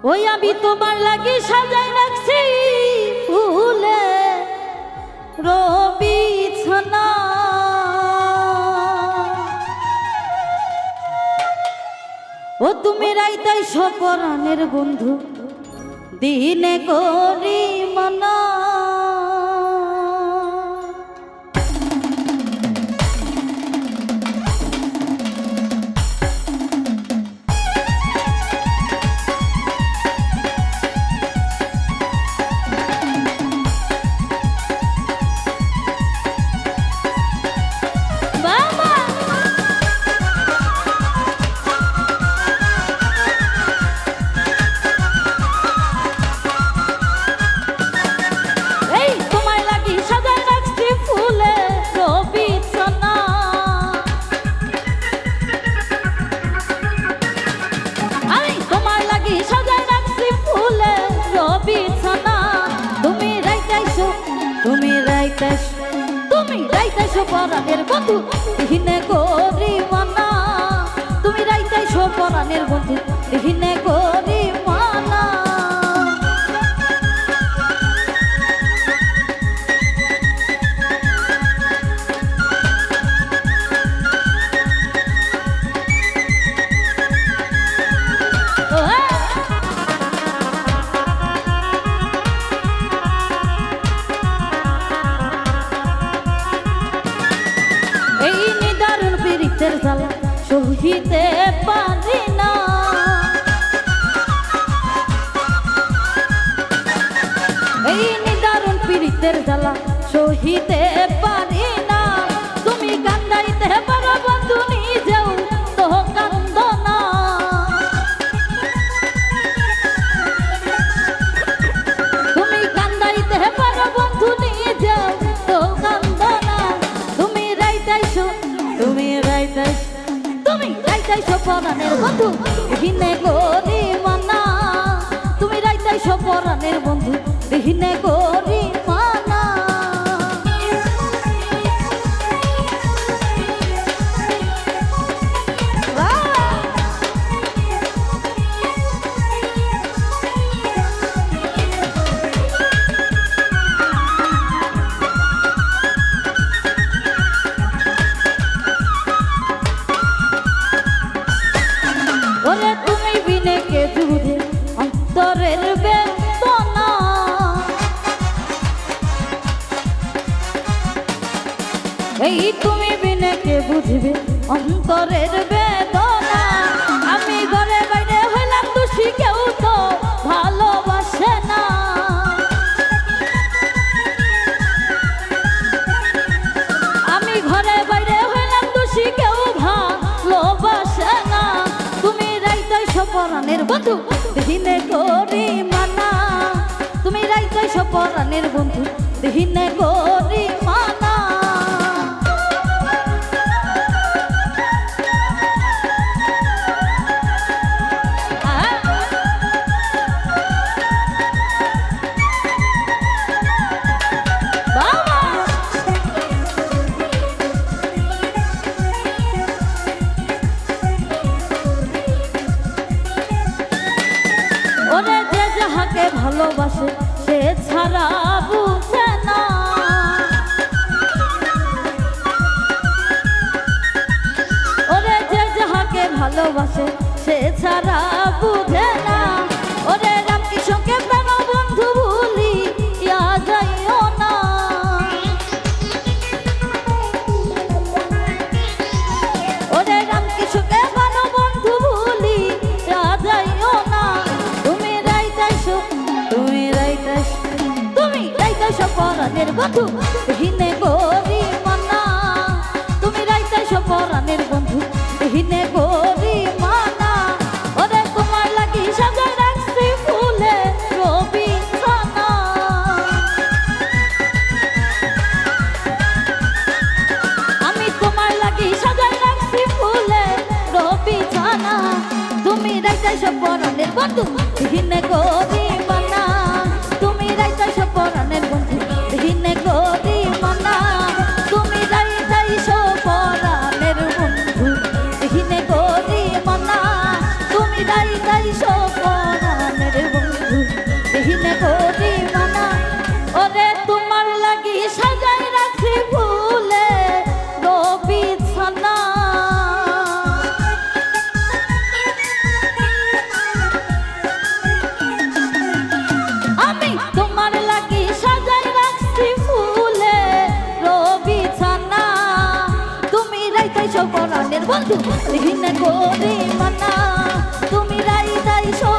ওই আমি তোমার লাগি সাজাই রাখছি ফুলে রবিছানা। ও তুমি রাইতাই সপরাণের বন্ধু দিনে করি মানা। তুমি রাইতাইছো পরাণের বন্ধু দিনে করি মানা। তুমি রাইতাইছো পরাণের বন্ধু দিনে করি মানা। জ্বালা সহিতে পারি না, এই নিদারুণ পীড়িতের জ্বালা সহিতে পারি না। তুমি কান্দাইতে পারো বন্ধু নিজেও তো কান্দ না। তুমি কান্দাইতে পারো বন্ধু নিজেও তো কান্দ না। তুমি রাইতাইছো পরাণের বন্ধু দিনে করি মানা। তুমি রাইতাইছো পরাণের বন্ধু দিনে করি মানা। অন্তরের বেদনা এই তুমি বিনে কে বুঝবে অন্তরের বেদনা। আমি ঘরে বাইরে হইলাম দোষী কেউ তো ভালোবাসে না। আমি ঘরে বাইরে হইলাম দোষী কেউ ভালোবাসে না। তুমি রাইতাইছো পরাণের বন্ধু দিনে করি মানা। তুমি রাইতাইছো পরাণের বন্ধু দিনে করি মানা। ভালোবাসে সে ছাড়া বুঝে না। ওরে যে যাহাকে ভালোবাসে সে ছাড়া বুঝে না। ওরে রামকৃষ্ণকে প্রেম বন্ধু ভুলি ইয়া যাইও না। ওরে রামকৃষ্ণকে প্রেম বন্ধু ভুলি ইয়া যাইও না। তুমি রাইতাইছো পরাণের বন্ধু দিনে করি মানা। তুমি রাইতাইছো পরাণের বন্ধু দিনে করি মানা। ওরে তোমার লাগি সাজাই রাখছি ফুলে রবিছানা। আমি তোমার লাগি সাজাই রাখছি ফুলে রবিছানা। তুমি রাইতাইছো পরাণের বন্ধু দিনে করি মানা। তুমি রাইতাইছো পরাণের বন্ধু দিনে করি মানা। তুমি রাইতাইছো পরাণের বন্ধু দিনে করি মানা। তুমি রাইতাইছো পরাণের দিহিনে করি মানা ওরে তোমার লাগি সাজাই রাখছি ফুলে বিছানা আমি তোমার লাগি সাজাই রাখছি ফুলে বিছানা তুমি রাইতাইছো পরাণের বন্ধু দিহিনে করি মানা তুমি রাইতাইছো